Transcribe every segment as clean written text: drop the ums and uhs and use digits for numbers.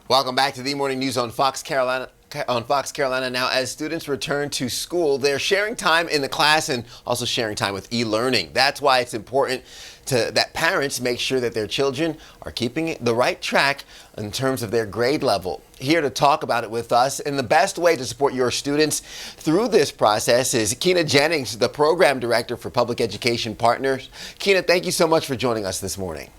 Welcome back to the Morning News on Fox Carolina. Now, as students return to school, they're sharing time in the class and also sharing time with e-learning. That's why it's important that parents make sure that their children are keeping the right track in terms of their grade level. Here to talk about it with us, and the best way to support your students through this process is Qena Jennings, the Program Director for Public Education Partners. Qena, thank you so much for joining us this morning.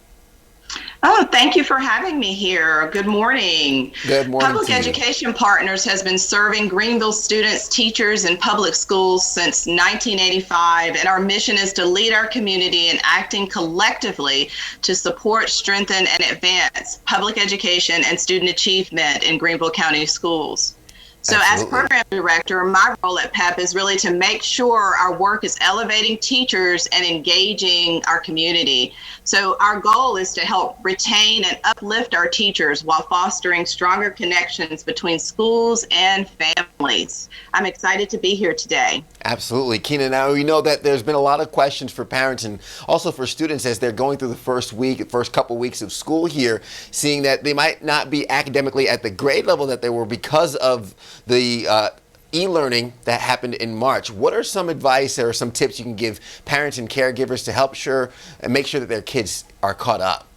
Oh, thank you for having me here. Good morning. Good morning. Public Education Partners has been serving Greenville students, teachers, and public schools since 1985, and our mission is to lead our community in acting collectively to support, strengthen, and advance public education and student achievement in Greenville County schools. So as program director, my role at PEP is really to make sure our work is elevating teachers and engaging our community. So our goal is to help retain and uplift our teachers while fostering stronger connections between schools and families. I'm excited to be here today. Absolutely. Qena, now we know that there's been a lot of questions for parents and also for students as they're going through the first couple weeks of school here, seeing that they might not be academically at the grade level that they were because of the e-learning that happened in March. What are some advice or some tips you can give parents and caregivers to help make sure that their kids are caught up?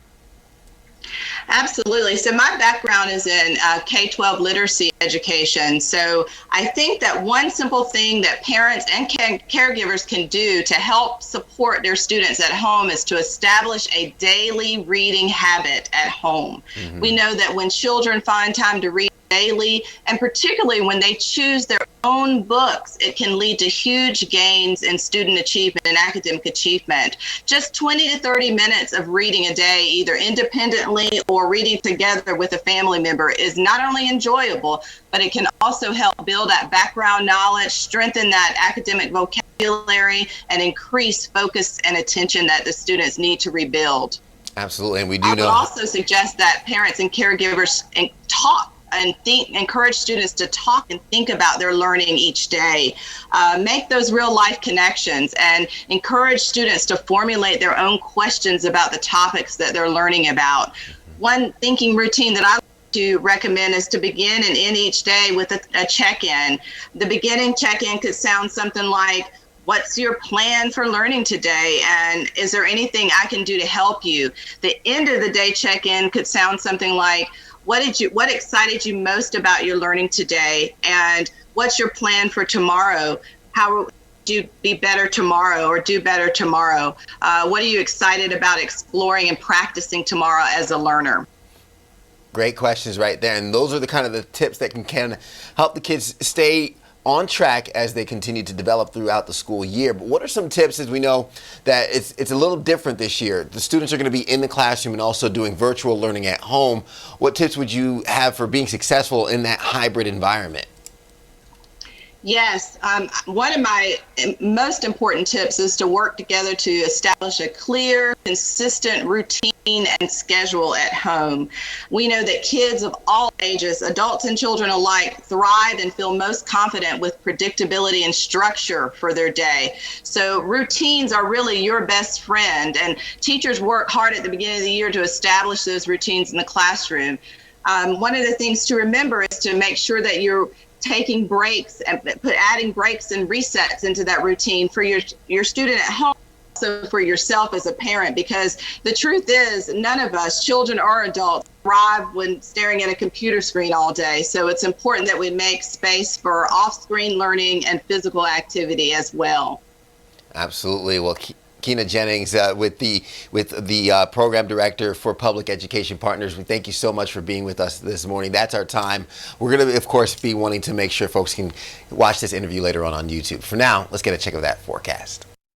Absolutely. So my background is in K-12 literacy education. So I think that one simple thing that parents and caregivers can do to help support their students at home is to establish a daily reading habit at home. We know that when children find time to read daily, and particularly when they choose their own books, it can lead to huge gains in student achievement and academic achievement. Just 20 to 30 minutes of reading a day, either independently or reading together with a family member, is not only enjoyable, but it can also help build that background knowledge, strengthen that academic vocabulary, and increase focus and attention that the students need to rebuild. Absolutely, and we do know. I would also suggest that parents and caregivers talk and encourage students to talk and think about their learning each day. Make those real life connections and encourage students to formulate their own questions about the topics that they're learning about. One thinking routine that I like to recommend is to begin and end each day with a check-in. The beginning check-in could sound something like, what's your plan for learning today? And is there anything I can do to help you? The end of the day check-in could sound something like, what excited you most about your learning today? And what's your plan for tomorrow? How would you be better tomorrow or do better tomorrow? What are you excited about exploring and practicing tomorrow as a learner? Great questions right there. And those are the kind of the tips that can help the kids stay on track as they continue to develop throughout the school year. But what are some tips, as we know that it's a little different this year? The students are going to be in the classroom and also doing virtual learning at home. What tips would you have for being successful in that hybrid environment? Yes, one of my most important tips is to work together to establish a clear, consistent routine and schedule at home. We know that kids of all ages, adults and children alike, thrive and feel most confident with predictability and structure for their day. So routines are really your best friend, and teachers work hard at the beginning of the year to establish those routines in the classroom. One of the things to remember is to make sure that you're taking breaks and adding breaks and resets into that routine for your student at home, also for yourself as a parent, because the truth is none of us, children or adults, thrive when staring at a computer screen all day. So it's important that we make space for off-screen learning and physical activity as well. Absolutely. Well, Qena Jennings with the Program Director for Public Education Partners, we thank you so much for being with us this morning. That's our time. We're going to, of course, be wanting to make sure folks can watch this interview later on YouTube. For now, let's get a check of that forecast.